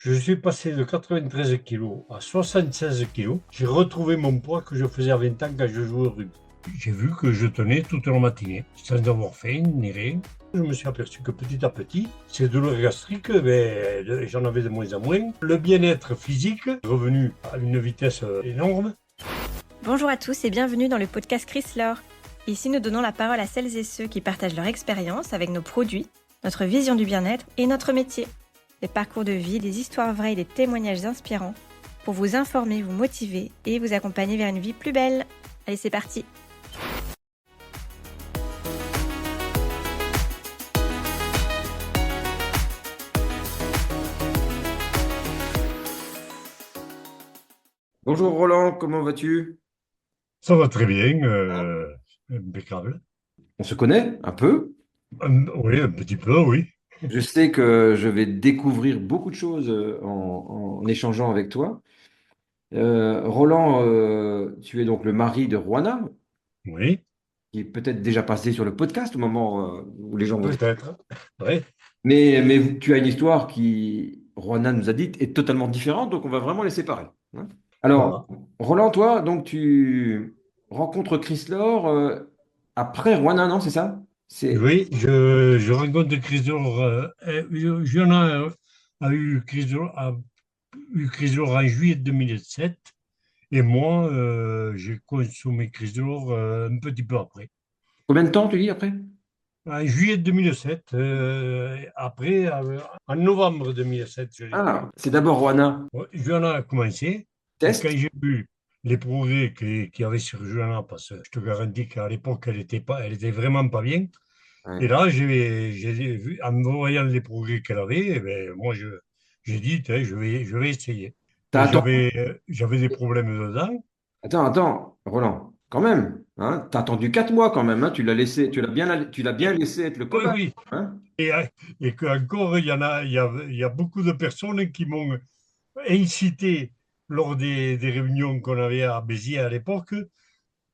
Je suis passé de 93 kilos à 76 kilos. J'ai retrouvé mon poids que je faisais à 20 ans quand je jouais au rugby. J'ai vu que je tenais toute la matinée, sans avoir faim ni rien. Je me suis aperçu que petit à petit, ces douleurs gastriques, j'en avais de moins en moins. Le bien-être physique est revenu à une vitesse énorme. Bonjour à tous et bienvenue dans le podcast Chrysler. Ici, nous donnons la parole à celles et ceux qui partagent leur expérience avec nos produits, notre vision du bien-être et notre métier. Des parcours de vie, des histoires vraies et des témoignages inspirants pour vous informer, vous motiver et vous accompagner vers une vie plus belle. Allez, c'est parti! Bonjour Roland, comment vas-tu? Ça va très bien, impeccable. On se connaît un peu. Oui, un petit peu, oui. Je sais que je vais découvrir beaucoup de choses en échangeant avec toi. Roland, tu es donc le mari de Juana, Oui, qui est peut-être déjà passé sur le podcast au moment où les gens vont... peut-être. Oui. Mais tu as une histoire qui, Juana nous a dit, est totalement différente, donc on va vraiment les séparer, hein. Alors, Voilà. Roland, toi, donc tu rencontres Chris Laure après Juana, non, c'est ça? C'est... Oui, je rencontre Chrysor. Joanna a eu Chrysor en juillet 2007 et moi, j'ai consommé Chrysor un petit peu après. Combien de temps tu dis après? En juillet 2007, après, en novembre 2007, je l'ai pris. Ah, c'est d'abord Juana. Ouais, Joanna a commencé et quand Test. j'ai vu les progrès qu'il y avait sur Joanna, parce que je te garantis qu'à l'époque, elle était vraiment pas bien. Et Ouais. là, j'ai vu, en voyant les progrès qu'elle avait, eh ben, moi, j'ai dit, tiens, je vais essayer. T'as Et attendu. j'avais des problèmes dedans. Attends, Roland, quand même. Hein, t'as attendu 4 mois quand même. Hein, tu l'as laissé, tu l'as bien laissé être le Oui, cobaye. oui. Hein. Et, euh, et qu'encore, il y a beaucoup de personnes qui m'ont incité, lors des réunions qu'on avait à Béziers à l'époque,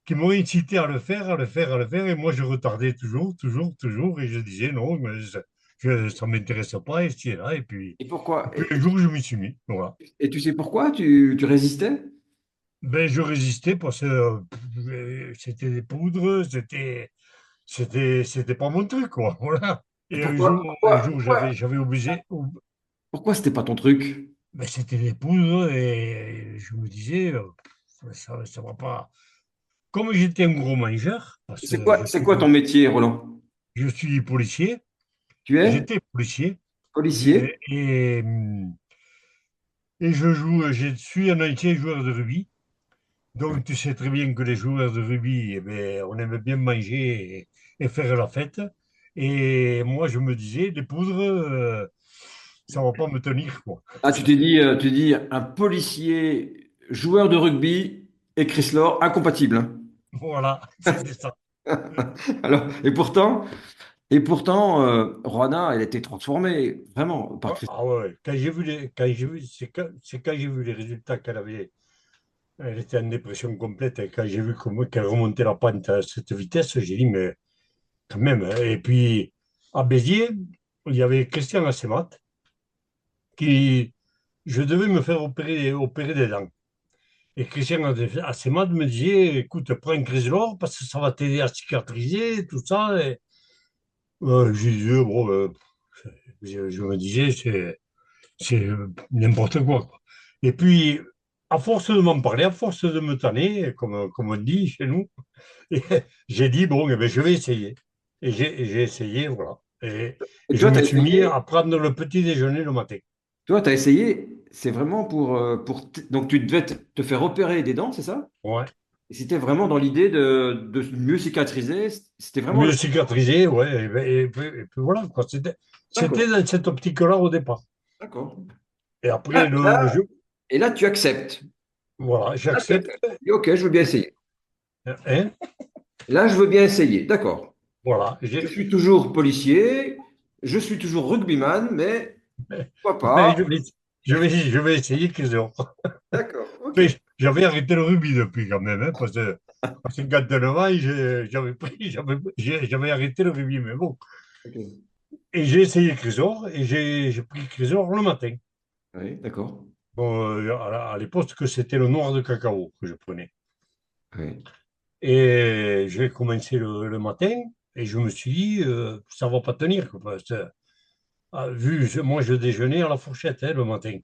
qui m'ont incité à le faire, à le faire, à le faire. Et moi, je retardais toujours, toujours, toujours. Et je disais, non, mais ça ne m'intéresse pas, et c'est là. Et Et pourquoi? puis un jour, je m'y suis mis. Voilà. Et tu sais pourquoi tu résistais? Ben, je résistais parce que c'était des poudres, c'était pas mon truc, quoi. Voilà. Et Et un jour, j'avais obligé, pourquoi c'était pas ton truc? ben, c'était des poudres et je me disais, ça va pas. Comme j'étais un gros mangeur, parce que C'est quoi ton métier, Roland? je suis policier, Tu es j'étais policier policier? et je suis un ancien joueur de rugby. Donc, tu sais très bien que les joueurs de rugby, eh ben, on aime bien manger et faire la fête. Et moi, je me disais, les poudres, ça va pas me tenir, quoi. Ah, tu dis un policier, joueur de rugby et Chris Laure, incompatible. Hein. Voilà, c'était ça. Alors, et pourtant, Roana, elle était transformée, vraiment, par Chris. Ah ouais, c'est quand j'ai vu les résultats qu'elle avait. Elle était en dépression complète. Et quand j'ai vu qu'elle remontait la pente à cette vitesse, j'ai dit, mais quand même, hein. Et puis, à Béziers, il y avait Christian Assemat qui, je devais me faire opérer des dents. Et Christian Assemat me disait, écoute, prends un Chrysler parce que ça va t'aider à cicatriser, tout ça. Et, je disais, bon, je me disais, c'est n'importe quoi, quoi. Et puis, à force de m'en parler, à force de me tanner, comme on dit chez nous, j'ai dit, bon, eh ben, je vais essayer. Et j'ai essayé, voilà. Et Et je toi, tu me as suis mis essayé, à prendre le petit déjeuner le matin. c'est vraiment donc tu devais te faire opérer des dents, c'est ça? Ouais. Et c'était vraiment dans l'idée de mieux cicatriser, c'était vraiment le... Mieux cicatrisé, ouais. Et puis voilà, quoi. C'était D'accord, dans cette optique-là au départ. d'accord. Et après, Ah, le jeu, et là, tu acceptes. voilà, Là, tu j'accepte. acceptes. Et ok, je veux bien essayer. Hein, Là, je veux bien essayer, d'accord. voilà. Je suis toujours policier, je suis toujours rugbyman, mais pourquoi Mais pas? je vais essayer qu'ils ont. D'accord, ok. Mais j'avais arrêté le rugby depuis quand même, hein, parce que à 59 ans, j'avais arrêté le rugby, mais bon. Ok. Et j'ai essayé Chrysor et j'ai pris Chrysor le matin. Oui, d'accord. Bon, à l'époque, que c'était le noir de cacao que je prenais. Oui. Et j'ai commencé le matin et je me suis dit, ça va pas tenir, quoi, parce que, moi, je déjeunais à la fourchette le matin.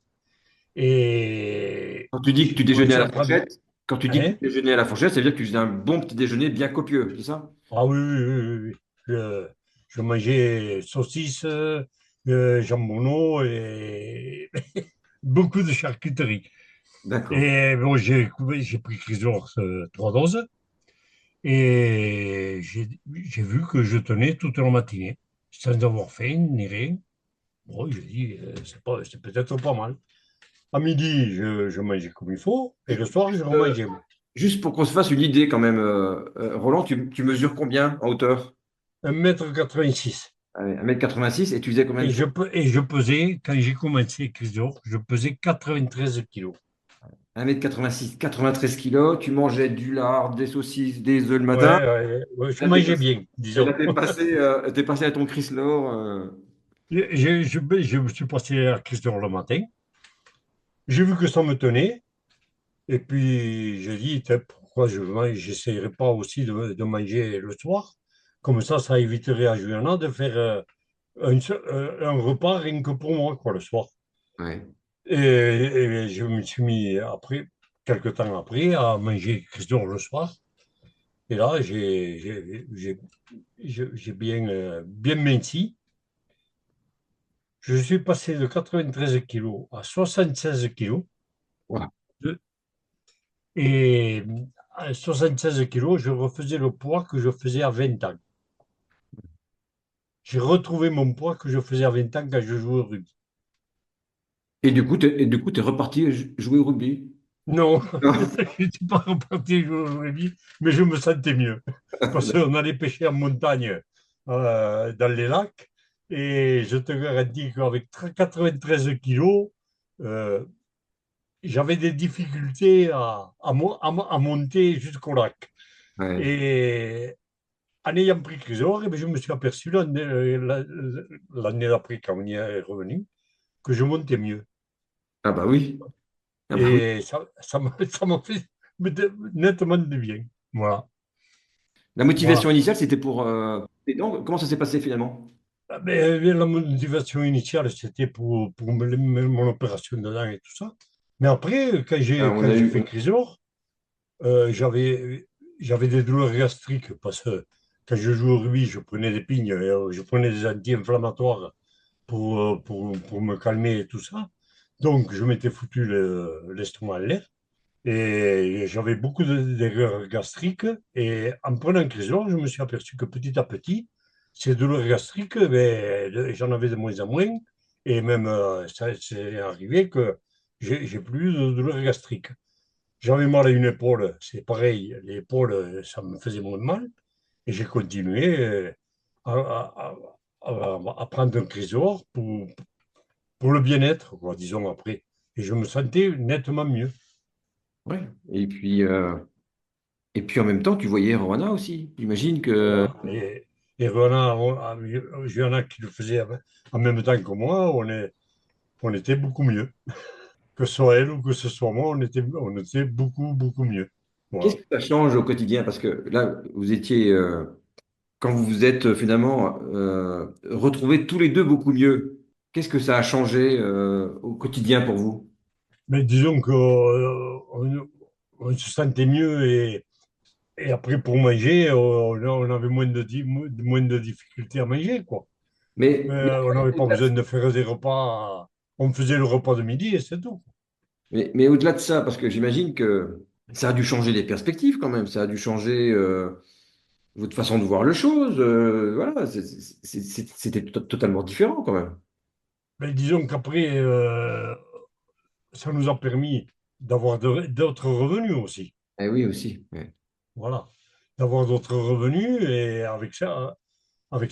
Et Quand tu dis que j'ai tu déjeunais à commencé la à prendre. fourchette, quand tu dis que tu Hein? déjeunais à la fourchette, ça veut dire que tu faisais un bon petit déjeuner bien copieux, c'est ça? Ah oui, oui, oui, oui, oui. Je mangeais saucisses, jambonneau et beaucoup de charcuterie. D'accord. Et bon, j'ai pris Chrysor 3 doses et j'ai vu que je tenais toute la matinée sans avoir faim ni rien. Bon, j'ai dit, c'est peut-être pas mal. À midi, je mangeais comme il faut et le soir, je Euh, remangeais. Juste pour qu'on se fasse une idée quand même, Roland, tu mesures combien en hauteur? 1,86 m. Allez, 1,86 m et tu faisais combien de poids? Et je pesais, quand j'ai commencé Chrysor, je pesais 93 kilos. 1,86 m, 93 kilos, tu mangeais du lard, des saucisses, des œufs le Ouais, matin. ouais, ouais, je Là, t'es mangeais passé, bien, et là, disons. t'es passé à ton Chrysler. Je me suis passé à Chrysor le matin. J'ai vu que ça me tenait. Et puis, j'ai dit, tiens, pourquoi j'essayerais pas aussi de manger le soir? Comme ça éviterait à Juliana de faire un repas rien que pour moi, quoi, le soir. Ouais. Et je me suis mis, après, quelques temps après, à manger Chrysor le soir. Et là, j'ai bien, bien minci. Je suis passé de 93 kilos à 76 kilos. Voilà. De- Et à 76 kilos, je refaisais le poids que je faisais à 20 ans. J'ai retrouvé mon poids que je faisais à 20 ans quand je jouais au rugby. Et du coup, t'es reparti jouer au rugby. Non, Non. je ne suis pas reparti jouer au rugby, mais je me sentais mieux. Parce qu'on allait pêcher en montagne dans les lacs. Et je te garantis qu'avec 93 kilos, euh, j'avais des difficultés à monter jusqu'au lac. Ouais. Et en ayant pris Chrysor, eh bien, je me suis aperçu l'année d'après, quand on y est revenu, que je montais mieux. Ah bah oui. Ah bah oui. Et ça m'a fait nettement de bien. Voilà. La Voilà. motivation initiale, c'était pour les dents. Comment ça s'est passé finalement? Ah, ben, la motivation initiale, c'était pour mon opération de dents et tout ça. Mais après, On quand a j'ai eu. fait Chrysor, j'avais des douleurs gastriques parce que quand je jouais au rugby, je prenais des pignes, je prenais des anti-inflammatoires pour me calmer et tout ça. Donc, je m'étais foutu l'estomac à l'air et j'avais beaucoup d'erreurs gastriques. Et en prenant Chrysor, je me suis aperçu que petit à petit, ces douleurs gastriques, ben, j'en avais de moins en moins. Et même, ça c'est arrivé que j'ai plus de douleurs gastriques. J'avais mal à une épaule, c'est pareil, l'épaule, ça me faisait moins mal. Et j'ai continué à, à- à prendre un Chrysor pour le bien-être, quoi, disons après. Et je me sentais nettement mieux. Ouais. Et puis en même temps, tu voyais Rowana aussi. J'imagine que. Voilà. Et Johanna qui le faisait en même temps que moi, on était beaucoup mieux. Que ce soit elle ou que ce soit moi, on était beaucoup, beaucoup mieux. Qu'est-ce Voilà. que ça change au quotidien? Parce que là, vous étiez, quand vous vous êtes finalement retrouvés tous les deux beaucoup mieux, qu'est-ce que ça a changé au quotidien pour vous? Mais disons on se sentait mieux et après pour manger, on avait moins de difficultés à manger, quoi. Mais On n'avait pas besoin de faire des repas. On faisait le repas de midi et c'est tout. Mais au-delà de ça, parce que j'imagine que ça a dû changer les perspectives quand même, ça a dû changer votre façon de voir les choses. Voilà, c'était totalement différent quand même. Mais disons qu'après, ça nous a permis d'avoir d'autres revenus aussi. Eh oui, aussi. Ouais. Voilà. D'avoir d'autres revenus et avec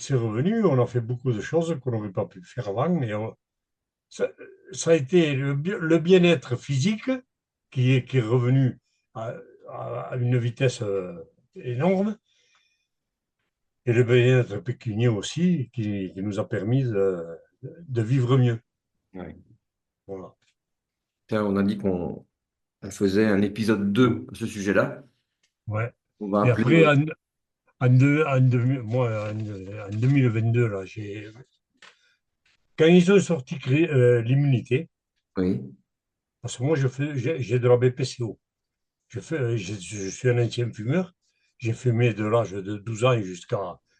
ces revenus, on a fait beaucoup de choses qu'on n'aurait pas pu faire avant. Ça, ça a été le bien-être physique qui est revenu à, à une vitesse énorme et le bien-être pécunier aussi qui nous a permis de vivre mieux. Ouais. Voilà. Tiens, on a dit qu'on faisait un épisode 2 à ce sujet-là. Ouais. On va Et appeler. après, moi, en 2022, là, quand ils ont sorti l'immunité, Oui. parce que moi, j'ai de la BPCO. Je suis un ancien fumeur. J'ai fumé de l'âge de 12 ans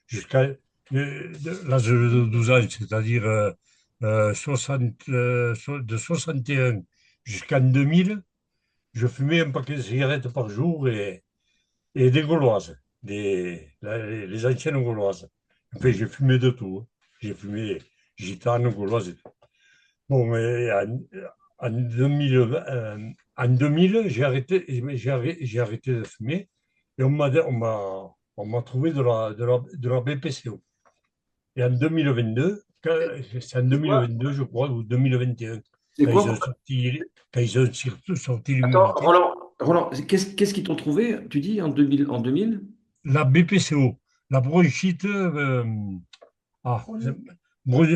jusqu'à l'âge de 12 ans, c'est-à-dire 60, de 61 jusqu'en 2000. Je fumais un paquet de cigarettes par jour et des gauloises, les anciennes gauloises. Enfin, j'ai fumé de tout, hein. J'ai fumé gitane, gauloise et tout. Bon, mais en 2000, en 2000, j'ai arrêté de fumer et on m'a trouvé de la BPCO. Et en 2022, c'est en C'est quoi? 2022, je crois, ou 2021, C'est quand ils ont quoi? sorti, quand ils ont surtout sorti Attends, l'immunité. Roland, qu'est-ce qu'ils t'ont trouvé, tu dis, en 2000? La BPCO, la bronchite,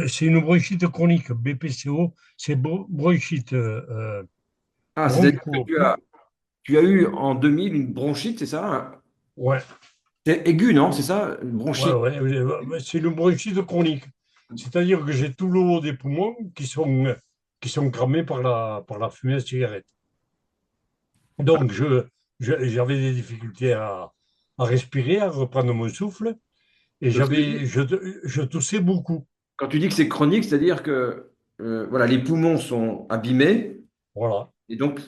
c'est une bronchite chronique. BPCO, c'est bronchite Ah, c'est-à-dire que broncho. tu as eu en 2000 une bronchite, c'est ça? Ouais, C'est aigu, non? C'est ça? Une ouais, bronchite. ouais, c'est une bronchite chronique. C'est-à-dire que j'ai tout le haut des poumons qui sont cramés par la fumée de cigarette. Donc, j'avais des difficultés à respirer, à reprendre mon souffle, et Donc, ça veut dire- je toussais beaucoup. quand tu dis que c'est chronique, c'est-à-dire que voilà, les poumons sont abîmés Voilà, et donc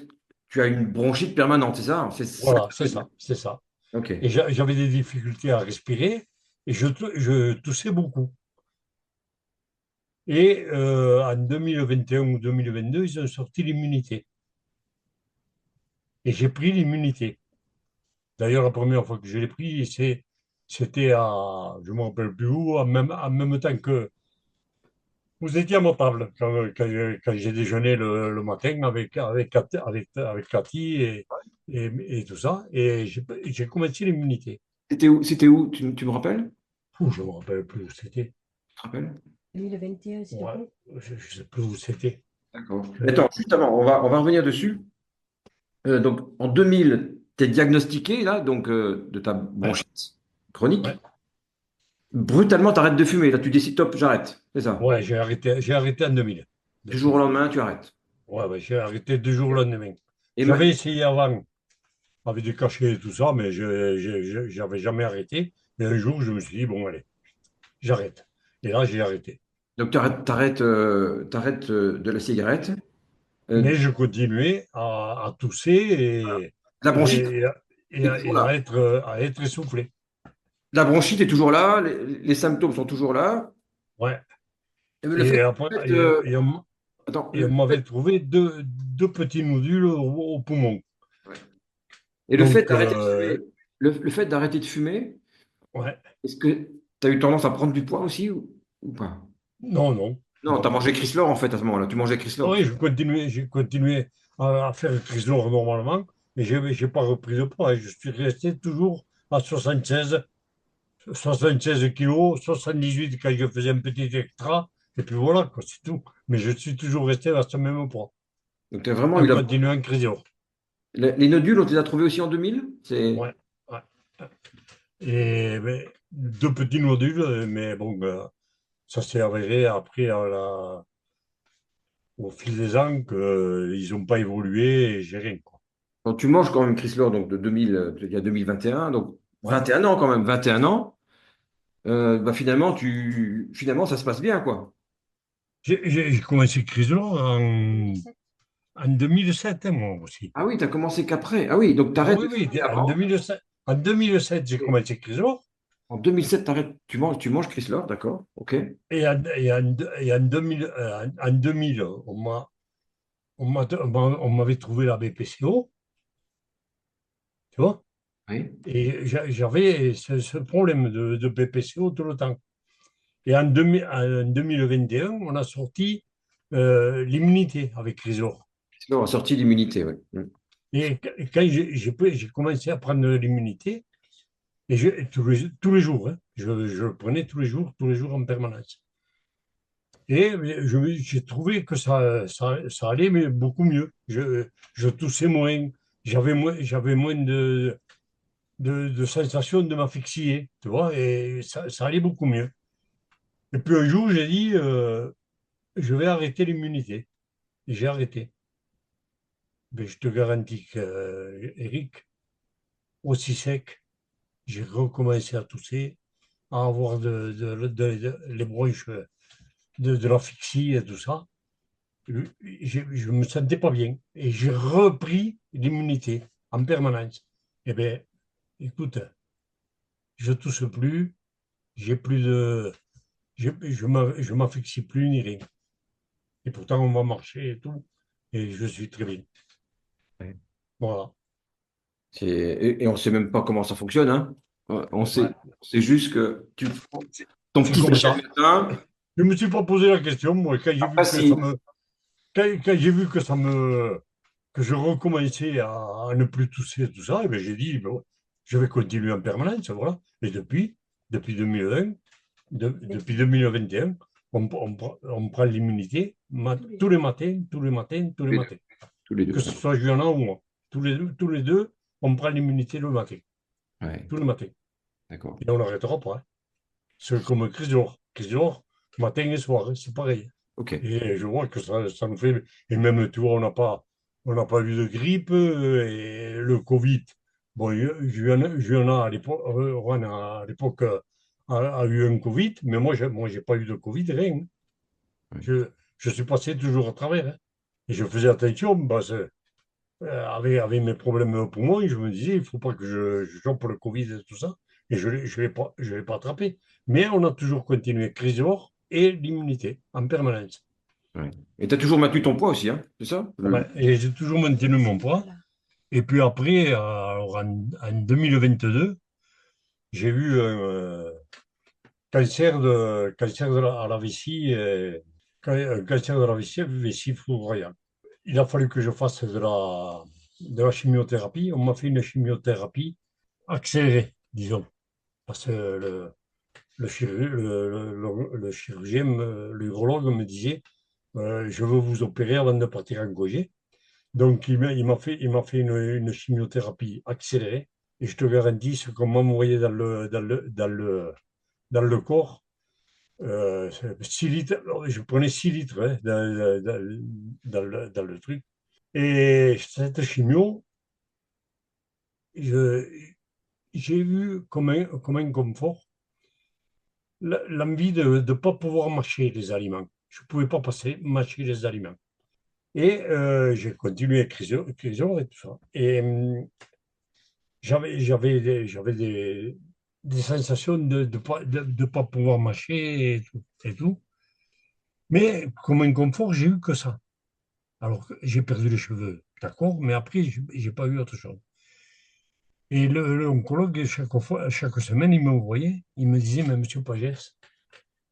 tu as une bronchite permanente, c'est ça? C'est ça que voilà, ça c'est veut dire. ça, c'est ça. Ok. Et j'avais des difficultés à respirer, et je toussais beaucoup. Et en 2021 ou 2022, ils ont sorti l'immunité. Et j'ai pris l'immunité. D'ailleurs, la première fois que je l'ai pris, c'était je ne me rappelle plus où, en même temps que vous étiez à ma table, quand j'ai déjeuné le matin avec Cathy et tout ça. Et j'ai commencé l'immunité. C'était où? C'était où? Tu me rappelles? Je ne me rappelle plus où c'était. Tu te rappelles? 2021, s'il te Ouais, plaît. je ne sais plus où c'était. D'accord. Je- Attends, juste avant, on va revenir dessus. Donc, en 2000, tu es diagnostiqué là, donc de ta ouais, bronchite chronique. ouais, Brutalement, tu arrêtes de fumer. Là, tu décides, top, j'arrête. C'est ça. ouais, j'ai arrêté en 2000 de Du jour au fumer. lendemain, tu arrêtes. Ouais, ouais, j'ai arrêté 2 jours le lendemain. Et J'avais essayé avant avec des cachets et tout ça, mais j'avais jamais arrêté. Et un jour, je me suis dit, bon, allez, j'arrête. Et là, j'ai arrêté. donc, t'arrêtes de la cigarette. Mais Euh, je continuais à tousser la bronchite et, est toujours et là. à être essoufflé. La bronchite est toujours là. Les symptômes sont toujours là. Ouais. Et le fait, Et après, le fait, attends, et on m'avait trouvé deux petits nodules au poumon. ouais. Et le fait Donc, d'arrêter de fumer, le fait d'arrêter de fumer, ouais. est-ce que tu as eu tendance à prendre du poids aussi ou pas? Non, non, Non, tu as non. mangé Chrysler en fait à ce moment-là. Tu mangeais Chrysler. Oui, j'ai continué à faire le trésor normalement, mais j'ai pas repris de poids. Je suis resté toujours à 76 kilos, 78 quand je faisais un petit extra, et puis voilà, quoi, c'est tout. Mais je suis toujours resté à ce même poids, Donc tu as vraiment eu en la. continuant en trésor. Les nodules, on te les a trouvés aussi en 2000? C'est. Ouais, ouais. Et ben, deux petits nodules, mais bon, ça s'est avéré après, au fil des ans, qu'ils n'ont pas évolué et j'ai rien, quoi. Quand tu manges quand même Chrysler, donc de 2000, il y a 2021, donc Ouais. 21 ans quand même, 21 ans, bah finalement ça se passe bien quoi. J'ai commencé Chrysler en 2007, hein, moi aussi. Ah oui, tu as commencé qu'après. Ah oui, donc tu Ah arrêtes oui, de oui, fumer avant. En 2007, j'ai commencé Chrysler. En 2007, t'arrêtes, tu manges Chrysler, d'accord, ok. Et en 2000, en 2000, on m'avait trouvé la BPCO, tu vois, Oui. et j'avais ce problème de BPCO tout le temps. Et en 2021, on a sorti l'immunité avec Chrysler. Chrysler a sorti l'immunité, oui. Mm. Et quand j'ai commencé à prendre l'immunité, et tous les jours, hein, je le prenais tous les jours en permanence. Et j'ai trouvé que ça allait, mais beaucoup mieux. Je toussais moins, j'avais moins de sensation de m'asphyxier, tu vois, et ça allait beaucoup mieux. Et puis un jour, j'ai dit, je vais arrêter l'immunité. Et j'ai arrêté. Mais je te garantis que, Eric, aussi sec, j'ai recommencé à tousser, à avoir les bronches, de l'asphyxie et tout ça. Je me sentais pas bien. Et j'ai repris l'immunité en permanence. Eh bien, écoute, je tousse plus, j'ai plus de, je m'asphyxie plus ni rien. Et pourtant, on va marcher et tout. Et je suis très bien. Ouais. Voilà. Et on ne sait même pas comment ça fonctionne, hein. On Ouais. sait, c'est juste que ton C'est petit comme sachet ça. le matin, Je me suis pas posé la question, moi, quand j'ai après vu que ça si. me, quand j'ai vu que ça me, que je recommençais à ne plus tousser, tout ça, et ben, j'ai dit, bon, je vais continuer en permanence, voilà. Et depuis 2020, depuis 2021, on prend l'immunité tous les matins, tous les matins, tous les Les deux. matins. Tous les Que deux. ce soit Juliana ou moi. Tous les deux, on prend l'immunité le matin, Ouais, tous les matins. d'accord. Et on n'arrêtera pas, hein. C'est comme Chrysor. Chrysor, matin et soir, hein, c'est pareil. OK. Et je vois que ça nous fait. Et même, tu vois, on n'a pas eu de grippe, et le Covid. Bon, Juliana, à l'époque, Juan, à l'époque, a eu un Covid, mais moi, j'ai pas eu de Covid, rien. Ouais. Je suis passé toujours à travers, hein. Et je faisais attention, parce que, avec mes problèmes au poumon, je me disais, il ne faut pas que je chope le Covid et tout ça. Et je l'ai pas attrapé. Mais on a toujours continué Chrysor et l'immunité en permanence. Ouais. Et tu as toujours maintenu ton poids aussi, hein, c'est ça? Ouais, et j'ai toujours maintenu mon poids. Et puis après, alors en 2022, j'ai eu un, à la vessie, un cancer de la vessie foudroyant. Il a fallu que je fasse de la chimiothérapie. On m'a fait une chimiothérapie accélérée, disons. Parce que le chirurgien, l'urologue me disait, je veux vous opérer avant de partir en congé. Donc, il m'a fait une chimiothérapie accélérée. Et je te garantis, ce qu'on m'a envoyé dans le corps, 6 litres, alors, je prenais 6 litres, hein, dans le truc. Et cette chimio, je- j'ai eu comme un confort l'envie de ne pas pouvoir mâcher les aliments. Je ne pouvais pas passer, mâcher les aliments. Et j'ai continué à écrire et tout ça. Et j'avais des sensations de pas pouvoir mâcher et tout. Mais comme un confort, j'ai eu que ça. Alors que j'ai perdu les cheveux, d'accord, mais après, j'ai pas eu autre chose. Et l'oncologue, chaque semaine, il me voyait, il me disait, mais monsieur Pagès,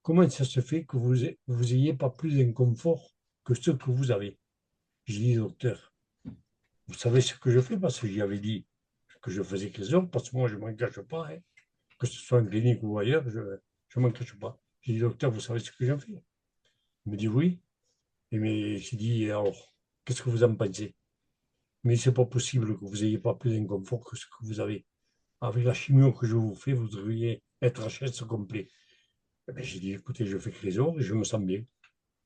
comment ça se fait que vous ayez pas plus d'inconfort que ce que vous avez? J'ai dit, docteur, vous savez ce que je fais? Parce que j'y avais dit que je faisais quelque chose, parce que moi, je ne m'en cache pas, hein. Que ce soit en clinique ou ailleurs, je ne m'en cache pas. J'ai dit, docteur, vous savez ce que je fais? Il me dit, oui. Et mais j'ai dit, alors, qu'est-ce que vous en pensez? Mais c'est pas possible que vous n'ayez pas plus d'inconfort que ce que vous avez. Avec la chimio que je vous fais, vous devriez être HS complet. Eh ben, j'ai dit, écoutez, je fais Chrysor et je me sens bien.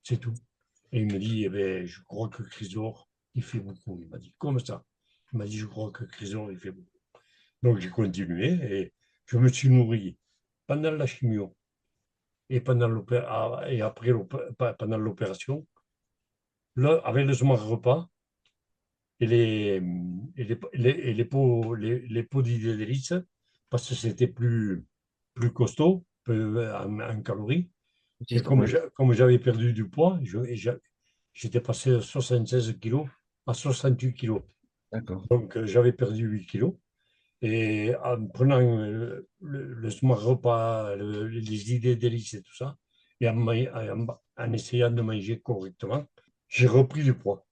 C'est tout. Et il me dit, eh ben, je crois que Chrysor, il fait beaucoup. Il m'a dit, comme ça. Il m'a dit, je crois que Chrysor, il fait beaucoup. Donc j'ai continué et je me suis nourri pendant la chimio et et après pendant l'opération, là, avec le smart repas et les pots d'idéalistes, parce que c'était plus costaud en calories. Et Ouais, comme j'avais perdu du poids, j'étais passé de 76 kilos à 68 kilos. d'accord. Donc j'avais perdu 8 kilos. Et en prenant le smart repas, les idées délices et tout ça, et en essayant de manger correctement, j'ai repris du poids.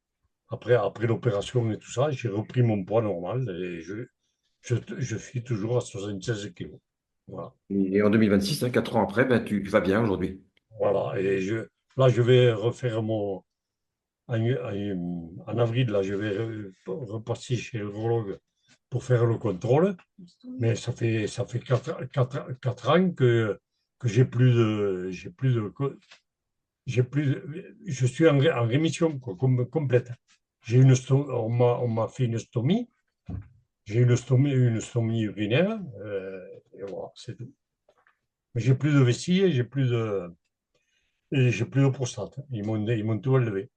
Après l'opération et tout ça, j'ai repris mon poids normal et je suis toujours à 76 kilos. Voilà. Et en 2026, hein, 4 ans après, ben, tu vas bien aujourd'hui. Voilà. Et Là, je vais refaire en avril, là, je vais repasser chez l'urologue pour faire le contrôle. Mais ça fait 4 ans que je suis en rémission quoi, complète. On m'a fait une stomie. J'ai une stomie urinaire. Et voilà, c'est tout. Mais j'ai plus de vessie et j'ai plus de prostate. Ils m'ont tout enlevé.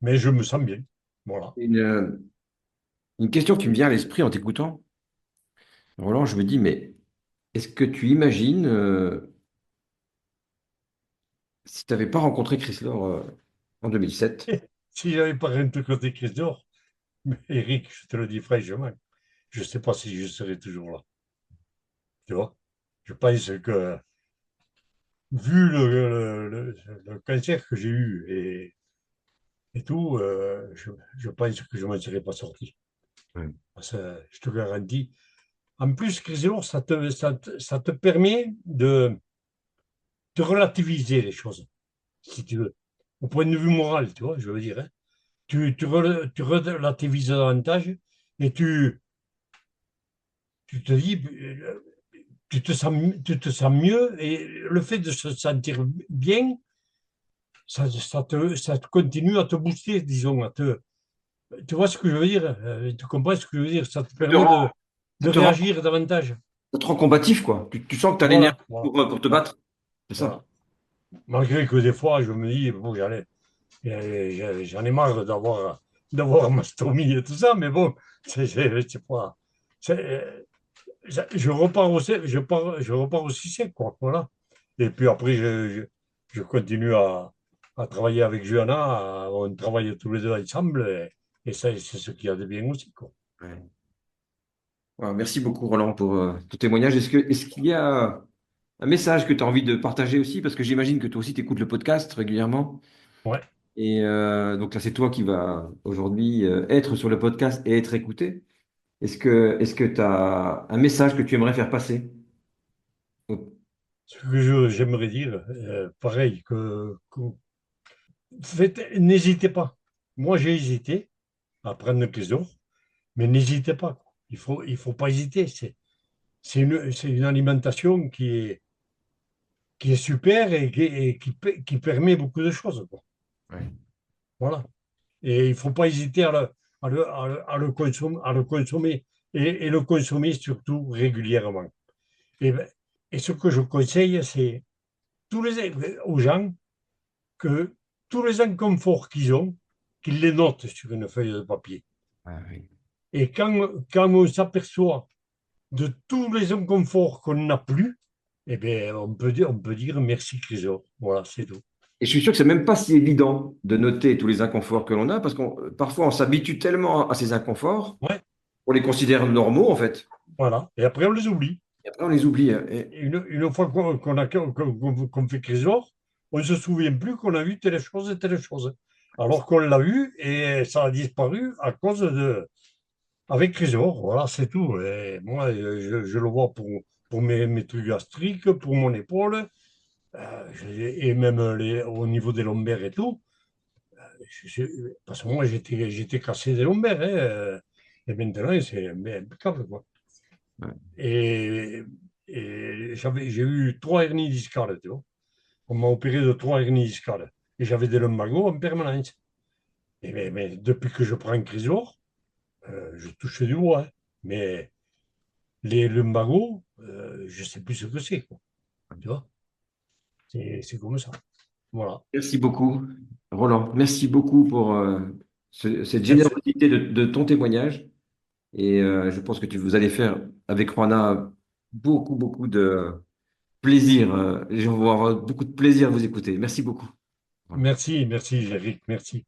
Mais je me sens bien. Voilà. Une question qui me vient à l'esprit en t'écoutant, Roland, je me dis, mais est-ce que tu imagines si tu n'avais pas rencontré Chris Laure en 2007? Si j'avais pas rencontré Christophe, mais Eric, je te le dis franchement, je ne sais pas si je serais toujours là. Tu vois? Je pense que, vu le cancer que j'ai eu et tout, je pense que je ne m'en serais pas sorti. Ouais. Parce que je te garantis. En plus, Chrysaor, ça te permet de relativiser les choses, si tu veux. Au point de vue moral, tu vois, je veux dire. Hein. Tu relativises davantage et tu te dis, tu te sens mieux et le fait de se sentir bien, ça te continue à te booster, disons, tu vois ce que je veux dire? Tu comprends ce que je veux dire? Ça te Ça te permet rend, ça de te rend, réagir davantage. ça te rend combatif, quoi. Tu sens que tu as l'énergie Voilà, voilà, pour te voilà, battre. C'est ça. voilà. Malgré que des fois, je me dis, bon, j'en ai marre d'avoir ma stomie et tout ça, mais bon, c'est pas. Je repars aussi, je repars aussi sec, quoi. Voilà. Et puis après, je continue à travailler avec Johanna. On travaille tous les deux ensemble. Et ça, c'est ce qu'il y a de bien aussi, quoi. Ouais. Ouais, merci beaucoup, Roland, pour ton témoignage. Est-ce qu'il y a un message que tu as envie de partager aussi? Parce que j'imagine que toi aussi, tu écoutes le podcast régulièrement. Ouais. Et donc là, c'est toi qui vas aujourd'hui être sur le podcast et être écouté. Est-ce que tu as un message que tu aimerais faire passer? Ce que j'aimerais dire, pareil, n'hésitez pas. Moi, j'ai hésité à prendre le trésor, mais n'hésitez pas. Il faut pas hésiter. C'est une alimentation qui est super et qui permet beaucoup de choses, quoi. Ouais. Voilà. Et il ne faut pas hésiter à le consommer et le consommer surtout régulièrement. Ben, et ce que je conseille, c'est aux gens que tous les inconforts qu'ils ont, qu'ils les notent sur une feuille de papier. Ah, oui. Et quand on s'aperçoit de tous les inconforts qu'on n'a plus, eh bien, on peut dire merci Trésor. Voilà, c'est tout. Et je suis sûr que c'est même pas si évident de noter tous les inconforts que l'on a, parce qu'on parfois on s'habitue tellement à ces inconforts, Ouais, on les considère normaux en fait, voilà. Et après, on les oublie. et après on les oublie. Hein. Et Et une fois qu'on fait Trésor, on ne se souvient plus qu'on a vu telle chose et telle chose. Alors qu'on l'a vu et ça a disparu à cause avec Trésor. Voilà, c'est tout. Et moi, je le vois pour mes trucs gastriques, pour mon épaule, et même au niveau des lombaires et tout. Parce que moi, j'étais cassé des lombaires. Hein, et maintenant, c'est impeccable, quoi. ouais. Et, j'ai eu 3 hernies discales, tu vois. On m'a opéré de 3 hernies discales. Et j'avais des lumbagos en permanence. Mais depuis que je prends Chrysor, je touche du bois. Hein. Mais les lumbagos, je ne sais plus ce que c'est, quoi. Tu vois, c'est comme ça. Voilà. Merci beaucoup, Roland. Merci beaucoup pour cette Merci. générosité de ton témoignage. Et je pense que vous allez faire avec Juana beaucoup, beaucoup de plaisir. Les gens vont avoir beaucoup de plaisir à vous écouter. Merci beaucoup. Voilà. Merci, merci, Eric, merci.